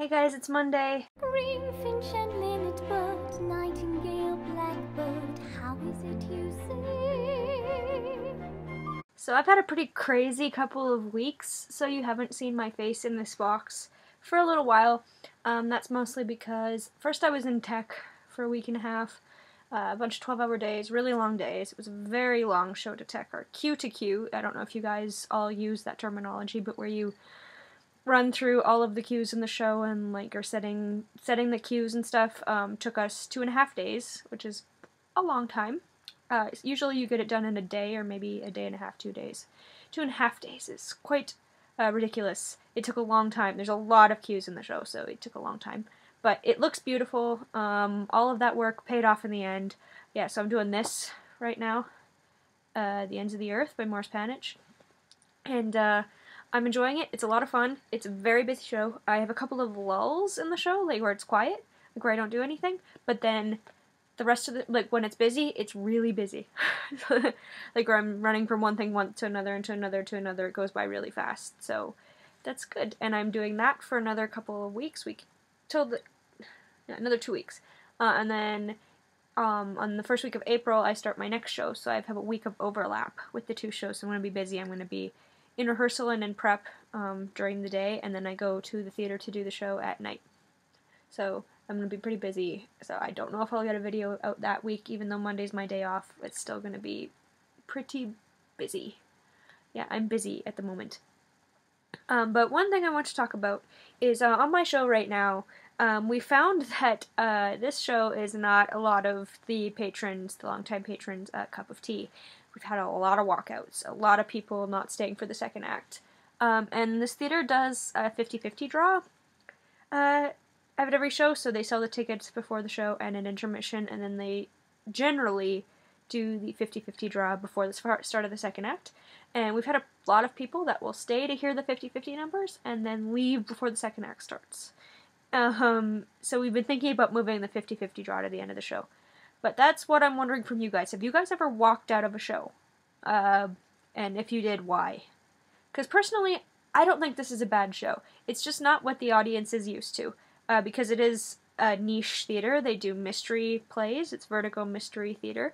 Hey guys, it's Monday. Greenfinch and linnet-bird, nightingale, blackbird, how is it you sing? So I've had a pretty crazy couple of weeks, so you haven't seen my face in this box for a little while. That's mostly because first I was in tech for a week and a half, a bunch of 12-hour days, really long days. It was a very long show to tech, or Q to Q. I don't know if you guys all use that terminology, but where you run through all of the cues in the show and like are setting the cues and stuff. Took us 2.5 days, which is a long time. Usually you get it done in a day or maybe a day and a half, 2 days. 2.5 days is quite ridiculous. It took a long time. There's a lot of cues in the show, so it took a long time. But it looks beautiful. All of that work paid off in the end. Yeah, so I'm doing this right now. The Ends of the Earth by Morris Panich. And I'm enjoying it. It's a lot of fun. It's a very busy show. I have a couple of lulls in the show, like where it's quiet, like where I don't do anything. But then the rest of the, like when it's busy, it's really busy. Like where I'm running from one thing to another and to another to another. It goes by really fast. So that's good. And I'm doing that for another couple of weeks. Another 2 weeks. And then on the first week of April, I start my next show. So I have a week of overlap with the two shows. So I'm going to be busy. I'm going to be in rehearsal and in prep during the day, and then I go to the theater to do the show at night. So I'm going to be pretty busy, so I don't know if I'll get a video out that week, even though Monday's my day off. It's still going to be pretty busy. Yeah, I'm busy at the moment. But one thing I want to talk about is on my show right now, we found that this show is not a lot of the patrons, the longtime patrons, cup of tea. We've had a lot of walkouts, a lot of people not staying for the second act. And this theater does a 50-50 draw at every show, so they sell the tickets before the show and an intermission, and then they generally do the 50-50 draw before the start of the second act. And we've had a lot of people that will stay to hear the 50-50 numbers and then leave before the second act starts. So we've been thinking about moving the 50-50 draw to the end of the show. But that's what I'm wondering from you guys. Have you guys ever walked out of a show? And if you did, why? Because personally, I don't think this is a bad show. It's just not what the audience is used to. Because it is a niche theater. They do mystery plays. It's Vertigo Mystery Theater.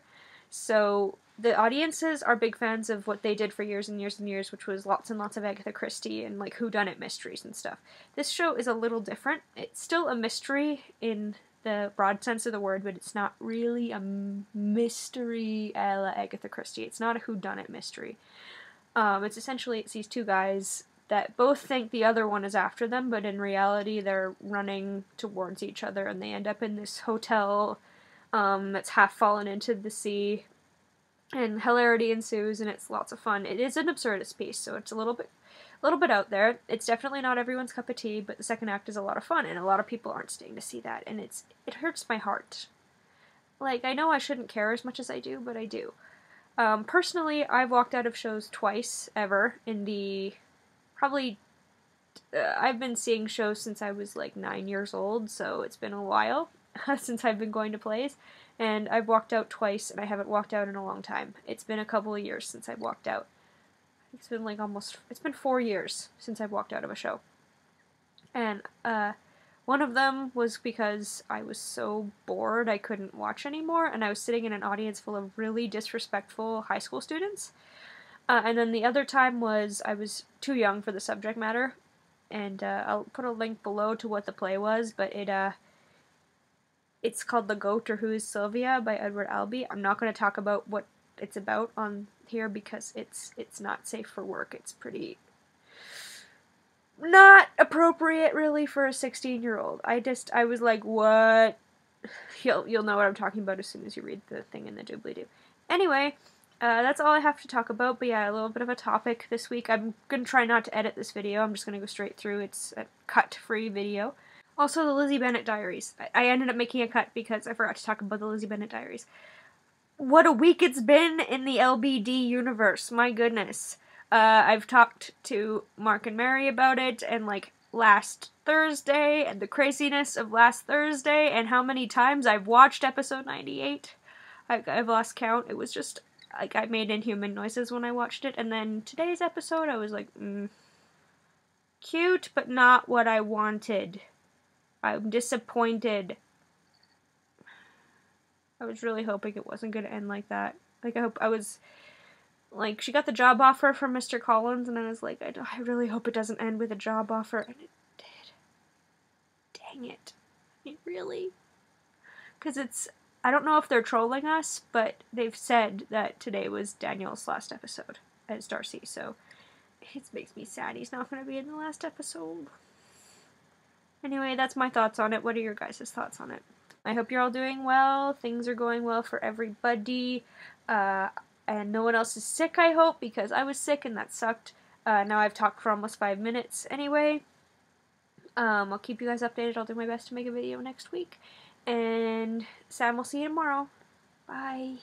So the audiences are big fans of what they did for years and years and years, which was lots and lots of Agatha Christie and like whodunit mysteries and stuff. This show is a little different. It's still a mystery in the broad sense of the word, but it's not really a mystery a la Agatha Christie. It's not a whodunit mystery. It's these two guys that both think the other one is after them, but in reality they're running towards each other, and they end up in this hotel that's half fallen into the sea, and hilarity ensues, and it's lots of fun. It is an absurdist piece, so it's a little bit out there. It's definitely not everyone's cup of tea, but the second act is a lot of fun, and a lot of people aren't staying to see that, and it hurts my heart. Like, I know I shouldn't care as much as I do, but I do. Personally, I've walked out of shows twice, ever, in the, probably, I've been seeing shows since I was like 9 years old, so it's been a while since I've been going to plays, and I've walked out twice, and I haven't walked out in a long time. It's been a couple of years since I've walked out. It's been like it's been 4 years since I've walked out of a show. And one of them was because I was so bored I couldn't watch anymore, and I was sitting in an audience full of really disrespectful high school students. And then the other time was I was too young for the subject matter, and I'll put a link below to what the play was, but it's called The Goat or Who is Sylvia by Edward Albee. I'm not going to talk about what it's about on here because it's not safe for work. It's pretty not appropriate really for a 16-year-old. I was like, what? You'll know what I'm talking about as soon as you read the thing in the doobly-doo. Anyway, that's all I have to talk about, but yeah, a little bit of a topic this week. I'm gonna try not to edit this video. I'm just gonna go straight through. It's a cut-free video. Also, the Lizzie Bennet Diaries. I ended up making a cut because I forgot to talk about the Lizzie Bennet Diaries. What a week it's been in the LBD universe, my goodness. I've talked to Mark and Mary about it, and like last Thursday, and the craziness of last Thursday, and how many times I've watched episode 98. I've lost count. It was just, like, I made inhuman noises when I watched it, and then today's episode, I was like, cute, but not what I wanted. I'm disappointed. I was really hoping it wasn't going to end like that. Like, I was, like, she got the job offer from Mr. Collins, and I was like, I really hope it doesn't end with a job offer, and it did. Dang it. Really? Because I don't know if they're trolling us, but they've said that today was Daniel's last episode as Darcy, so it makes me sad he's not going to be in the last episode. Anyway, that's my thoughts on it. What are your guys' thoughts on it? I hope you're all doing well. Things are going well for everybody. And no one else is sick, I hope, because I was sick and that sucked. Now I've talked for almost 5 minutes anyway. I'll keep you guys updated. I'll do my best to make a video next week. And Sam, will see you tomorrow. Bye.